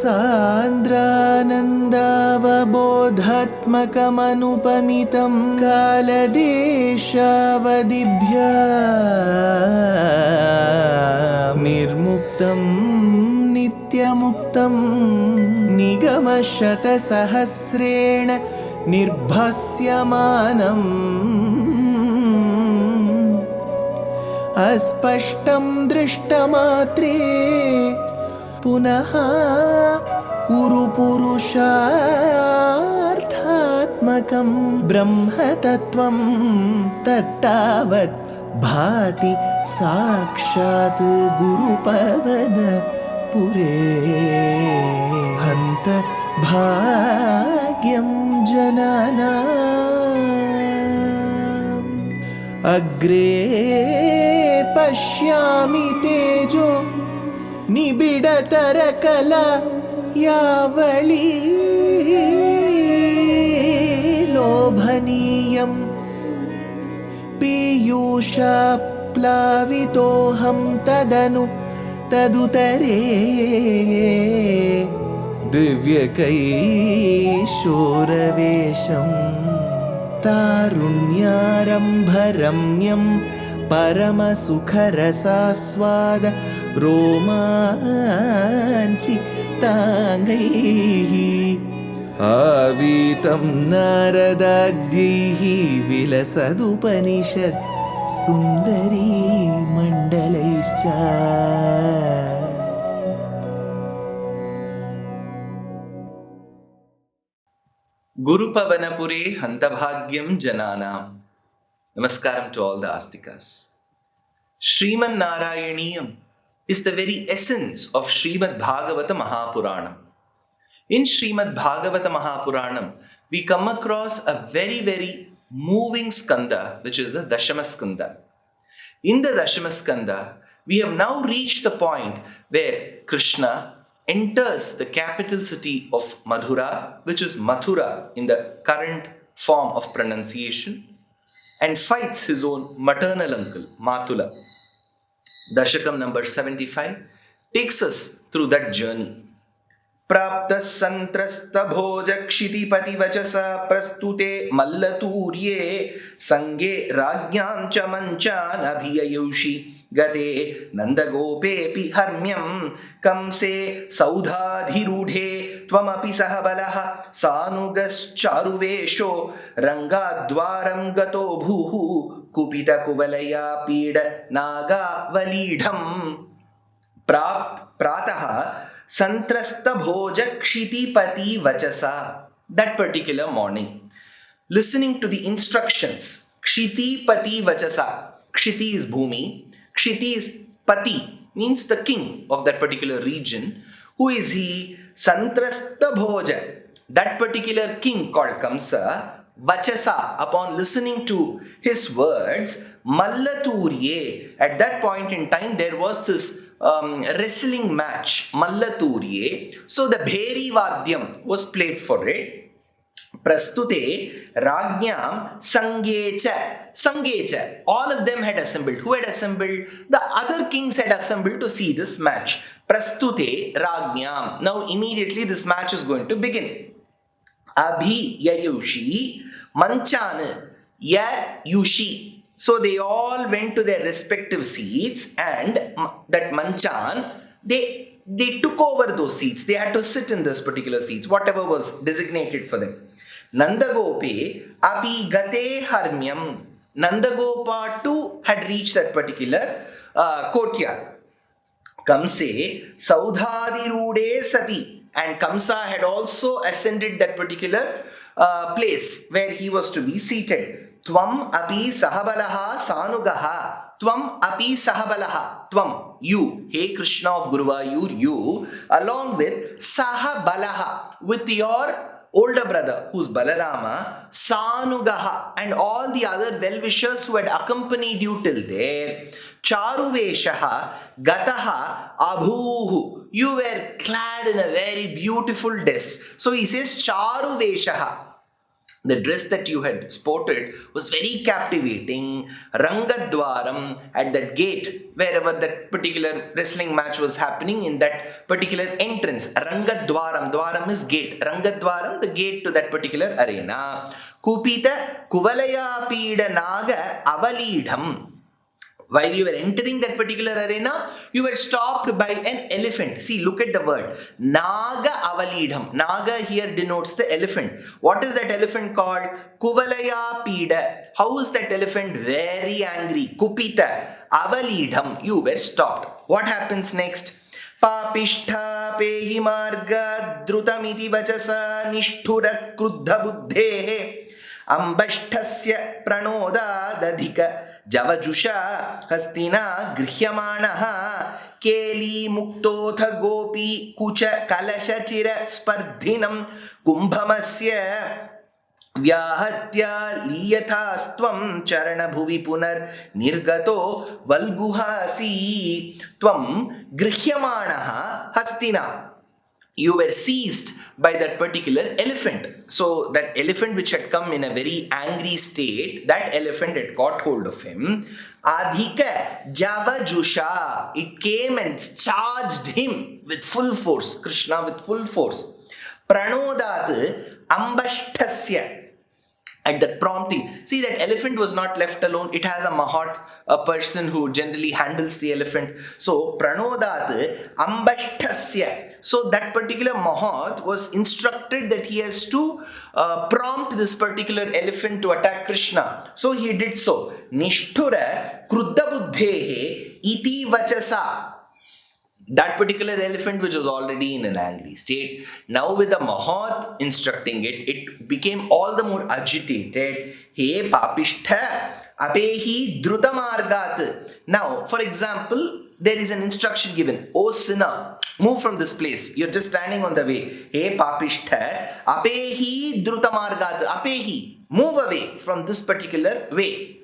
सान्द्रानन्दावबोधात्मकमनुपमितं कालदेशावदिभ्या निर्मुक्तं नित्यमुक्तं निगमशतसहस्रेण निर्भास्यमानम् अस्पष्टं दृष्टमात्रे पुनः उरुपुरुषार्थात्मकं ब्रह्मतत्त्वं तत्तावत् भाति साक्षात् गुरुपवनपुरे हन्त भाग्यं जनानाम् अग्रे पश्यामि तेजो निबिडतरकला यावली लोभनीयं पीयूषाप्लावितोऽहं तदुतरे दिव्यकैशोरवेशं तारुण्यारम्भरम्यं परमसुखरसास्वाद रोमाञ्चिताङ्गैः आवीतं नारदाद्यैः विलसदुपनिषत् सुन्दरी मण्डलैश्च Gurupavanapure Hantabhagyam Jananam. Namaskaram to all the Astikas. Śrīman Nārāyaṇīyam is the very essence of Śrīmad Bhagavata Mahapuranam. In Śrīmad Bhagavata Mahapuranam, we come across a very, very moving skanda, which is the Dashama skanda. In the Dashama skanda, we have now reached the point where Krishna enters the capital city of Madhura, which is Mathura in the current form of pronunciation, and fights his own maternal uncle, Matula. Dashakam number 75 takes us through that journey. Prapta santrasta bhoja kshitipati vachasa prastute mallaturye sange rajñam cha manchan abhiyayushi gate nandagopepi harmyam kamse saudhadhirudhe tvamapi sahabalaha sanugascharuvesho rangadvaram gato bhuhu kupita kuvalaya pida naga validham prataha santrasta bhoja kshitipati vachasa. That particular morning, listening to the instructions, kshitipati vachasa. Kshiti is bhumi, kshiti is pati, means the king of that particular region. Who is he? Santrasta bhoja. That particular king called Kamsa, vachasa, upon listening to his words, mallaturye. At that point in time, there was this wrestling match, mallaturye. So the bheri vadyam was played for it. Prastute rajñam sangecha. Sangecha. All of them had assembled. Who had assembled? The other kings had assembled to see this match. Prastute rajñam. Now immediately this match is going to begin. Abhi yayushi manchan yayushi. So they all went to their respective seats, and that manchan, they took over those seats. They had to sit in those particular seats, whatever was designated for them. Nandagope api gate harmyam. Nandagopa too had reached that particular courtyard. Kamse saudhadirude sati. And Kamsa had also ascended that particular place where he was to be seated. Tvam api sahabalaha sanugaha. Tvam api sahabalaha. Tvam, you. Hey Krishna of Guruvayur, you. Along with sahabalaha. With your older brother, who's Balarama. Sanugaha. And all the other well-wishers who had accompanied you till there. Charuveshaha gataha abhuhu. You were clad in a very beautiful dress. So he says Charuveshaha. The dress that you had sported was very captivating. Rangadwaram, at that gate, wherever that particular wrestling match was happening, in that particular entrance. Rangadwaram, dwaram is gate. Rangadwaram, the gate to that particular arena. Kupita Kuvalaya Pida Naga Avalidham. While you were entering that particular arena, you were stopped by an elephant. See, look at the word. Naga avalidham. Naga here denotes the elephant. What is that elephant called? Kuvalaya pida. How is that elephant? Very angry. Kupita. Avalidham. You were stopped. What happens next? Papishtha pehi marga drutamiti vachasa nishthura kruddha buddhehe ambashthasya pranoda dadhika Javajusha Hastina Grihyamanaha Keli Muktotha Gopi Kucha Kalashachira Spardhinam Kumbhamasya Vyahatya Liyathastvam Charana Bhuvi Punar Nirgato Valguhasi Tvam Grihyamanaha Hastina. You were seized by that particular elephant. So that elephant which had come in a very angry state, that elephant had got hold of him. Adhika Javajusha. It came and charged him with full force. Krishna with full force. Pranodat Ambashthasya. At that prompting. See, that elephant was not left alone. It has a mahat, a person who generally handles the elephant. So, pranodat ambashthasya. So, that particular mahat was instructed that he has to prompt this particular elephant to attack Krishna. So, he did so. Nishthura kruddha buddhehe iti vachasa. That particular elephant which was already in an angry state, now with the Mahat instructing it, it became all the more agitated. He papishtha apehi drutamargat. Now, for example, there is an instruction given. O sinner, move from this place. You're just standing on the way. He papishtha apehi drutamargat. Apehi, move away from this particular way.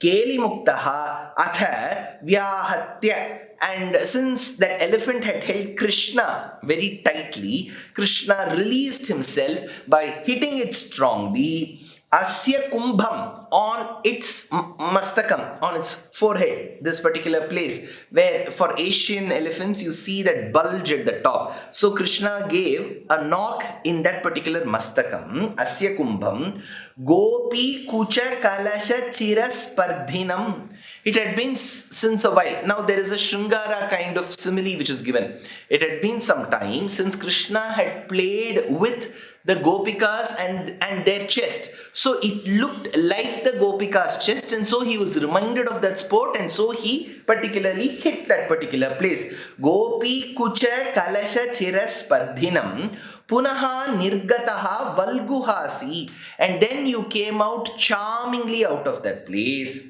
Keli muktaha atha vyahatya. And since that elephant had held Krishna very tightly, Krishna released himself by hitting it strongly. Asya kumbham, on its mastakam, on its forehead, this particular place where for Asian elephants you see that bulge at the top. So Krishna gave a knock in that particular mastakam. Asya kumbham gopi kucha kalasha chiraspardhinam. It had been since a while. Now there is a Shringara kind of simile which is given. It had been some time since Krishna had played with the Gopikas and their chest. So it looked like the Gopika's chest, and so he was reminded of that sport, and so he particularly hit that particular place. Gopi kucha kalasha chiraspardhinam punaha nirgataha valguhasi. And then you came out charmingly out of that place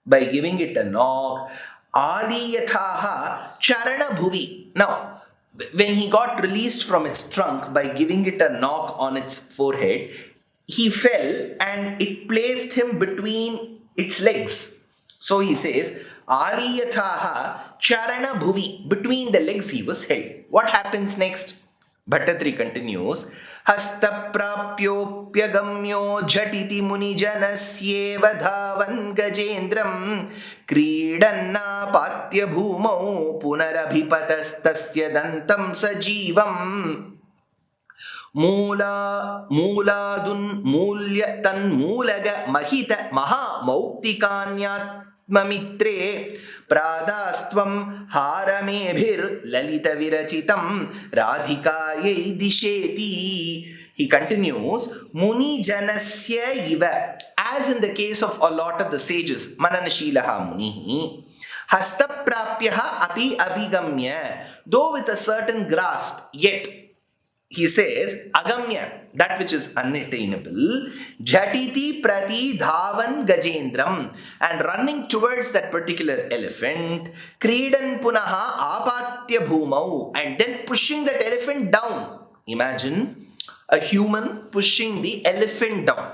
by giving it a knock. Adiyathaha charana bhuvi. Now, when he got released from its trunk by giving it a knock on its forehead, he fell and it placed him between its legs. So he says, Aliyathaha charana bhuvi. Between the legs he was held. What happens next? Bhaṭṭatiri continues, Hasta prapyopyagamyo jhatiti munijanasyeva dhavan gajendram kridanna patya bhumau punarabhipatastasya dantam sajivam mooladun mulya tan moolaga mahita maha mauktikanyat Mamitre Pradastvam Haramebhir Lalita Virachitam Radhikayai Disheti. He continues, Muni Janasya Iva. As in the case of a lot of the sages, Mananashilaha Munihi, Hastaprapyaha Api Abhigamya. Though with a certain grasp, yet he says, Agamya, that which is unattainable, Jhatiti Prati Dhavan Gajendram, and running towards that particular elephant, Kridan Punaha Apatya Bhumau, and then pushing that elephant down. Imagine a human pushing the elephant down.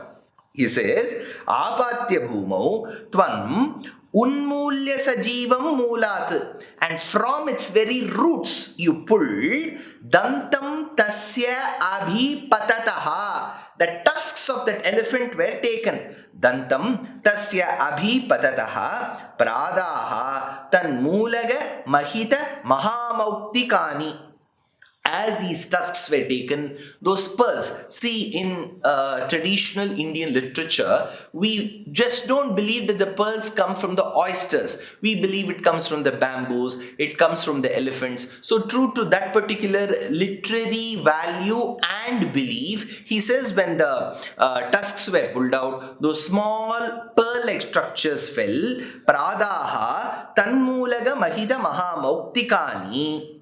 He says, Apatya Bhumau Tvam Unmulya Sajivam Moolat, and from its very roots you pulled Dantam Tasya Abhipatataha, the tusks of that elephant were taken. Dantam tasya abhipatataha pradaha tanmulaga mahita mahamautikani. As these tusks were taken, those pearls, see, in traditional Indian literature, we just don't believe that the pearls come from the oysters. We believe it comes from the bamboos, it comes from the elephants. So true to that particular literary value and belief, he says when the tusks were pulled out, those small pearl-like structures fell. Pradaha tanmulaga mahida mahamautikani.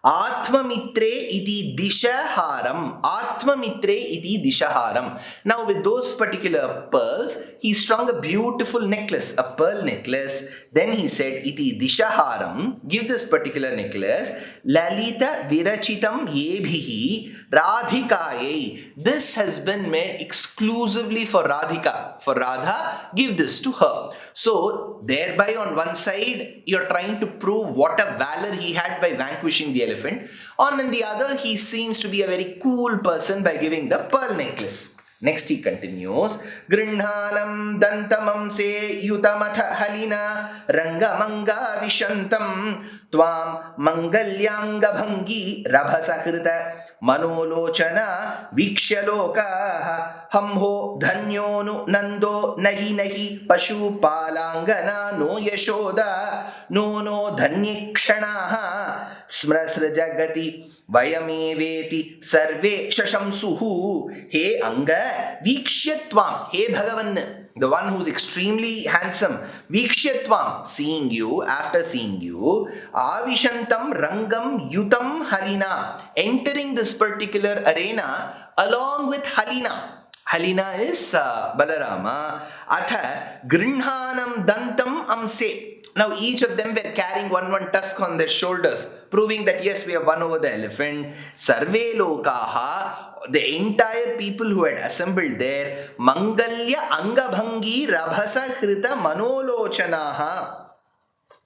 Atmamitre iti dishaharam. Atmamitre iti dishaharam. Now with those particular pearls, he strung a beautiful necklace, a pearl necklace. Then he said, iti dishaharam, give this particular necklace, lalita virachitam yebhihi radhikaye. This has been made exclusively for Radhika, for Radha, give this to her. So, thereby on one side, you're trying to prove what a valor he had by vanquishing the elephant. On the other, he seems to be a very cool person by giving the pearl necklace. Next he continues, Grinhanam dantamam se yutamatha halina rangamanga vishantam tvam mangalyanga bhangi rabhasakrita manolochana vikshalokaha hamho dhanyonu nando nahi pashu palangana no yashoda no dhanyikshanaha smrasrajagati vayameveti sarve shashamsuhu. He anga vikshyatvam, he Bhagavan, the one who's extremely handsome, vikshyatvam, seeing you, after seeing you, avishantam rangam yutam halina, entering this particular arena along with Halina. Halina is Balarama. Atha grinhanam dantam amse. Now each of them were carrying one tusk on their shoulders, proving that yes, we have won over the elephant. Sarve lokaha, the entire people who had assembled there, mangalya angabhangi rabhasa krita manolochanaha.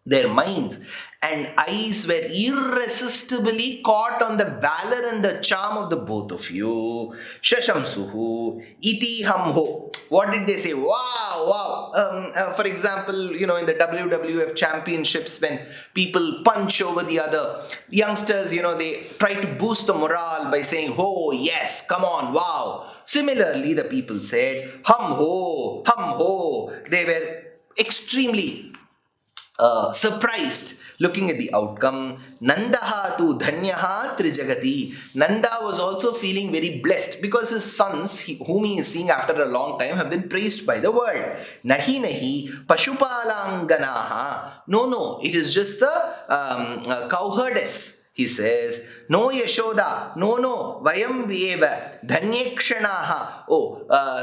Their minds and eyes were irresistibly caught on the valor and the charm of the both of you. Shashamsuhu iti hamho. What did they say? Wow. For example, in the WWF championships, when people punch over the other youngsters, they try to boost the morale by saying, oh yes, come on, wow. Similarly, the people said, hum ho. They were extremely surprised looking at the outcome. Nandaha tu dhanyaha trijagati. Nanda was also feeling very blessed because his sons, whom he is seeing after a long time, have been praised by the world. Nahi pashupalanganaha. No, it is just the cowherdess. He says, no Yashoda, no, Vayam Vyeva, Dhanyekshanaha.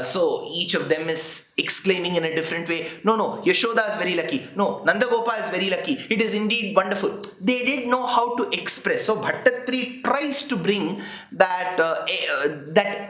So each of them is exclaiming in a different way. No, Yashoda is very lucky. No, Nandagopa is very lucky. It is indeed wonderful. They didn't know how to express. So Bhaṭṭatiri tries to bring that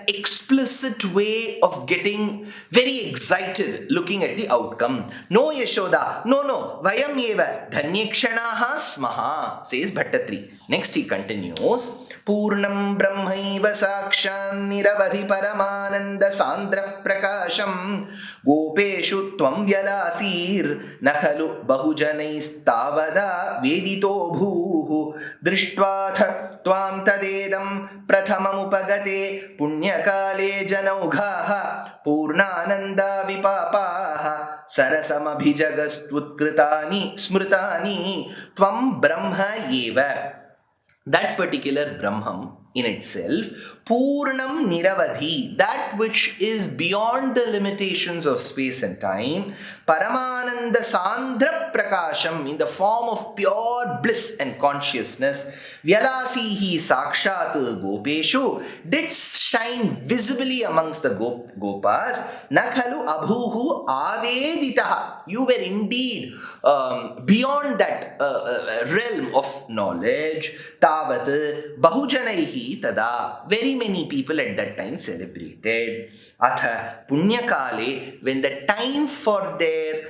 explicit way of getting very excited looking at the outcome. No Yashoda, no, Vayam Vyeva, Dhanyekshanaha smaha, says Bhaṭṭatiri. Next he continues, Purnam Brahmaiva Sakshan Niravadhi Paramananda Sandrah Prakasham Gopeshu Tvam Vyalasir Nakhalu Bahujanais Tavada Vedito Bhuhu Drishtvatha Tvam Tadedam Prathamamupagate Punyakale Janaughaha Purnananda Vipapaha Sarasamabhijagastvutkritani Smritani Tvam Brahma Yeva. That particular Brahman in itself, Purnam Niravadhi, that which is beyond the limitations of space and time, Paramananda Sandra Prakasham, in the form of pure bliss and consciousness, Vyalasihi Sakshat Gopeshu, did shine visibly amongst the Gopas, Nakhalu Abhuhu Aveditaha, you were indeed beyond that realm of knowledge, Tavat Bahujanaihi Tada, very many people at that time celebrated. Atha punyakale, when the time for their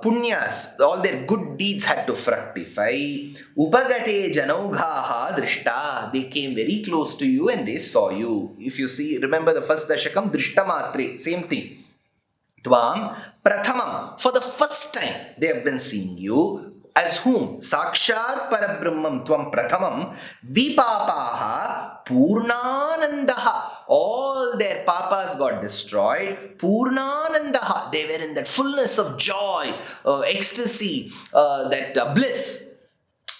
punyas, all their good deeds had to fructify, upagate janaughaha drishta, they came very close to you and they saw you. If you see, remember the first dashakam, drishtamatre, same thing. Tvam prathamam, for the first time they have been seeing you. As whom? Sakshat Parabrahmam Tvam Prathamam Vipapaha Purnanandaha. All their papas got destroyed. Purnanandaha. They were in that fullness of joy, ecstasy, that bliss.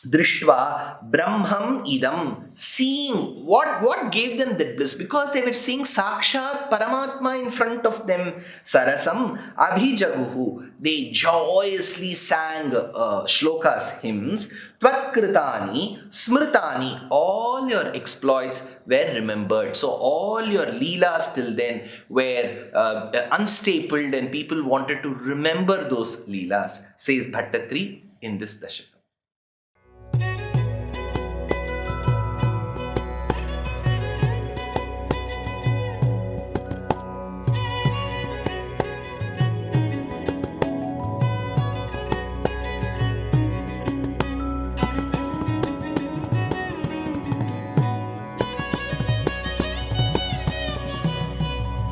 Drishtva Brahmam Idam, seeing what gave them that bliss, because they were seeing Sakshat Paramatma in front of them. Sarasam Abhijaguhu, they joyously sang shlokas, hymns. Tvatkritani Smritani, all your exploits were remembered. So all your leelas till then were unstapled, and people wanted to remember those leelas, says Bhaṭṭatiri in this Dashakam.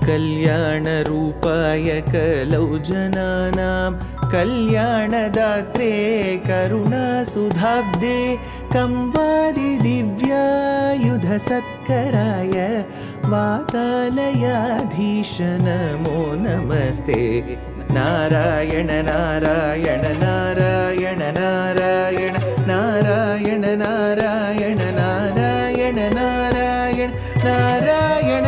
कल्याणरूपाय कलौ जनानां कल्याणदात्रे करुणासुधाब्दे कंवादि दिव्यायुधसत्कराय वातालयाधीश नमो नमस्ते. नारायण नारायण नारायण नारायण नारायण नारायण नारायण नारायण नारायण नारायण.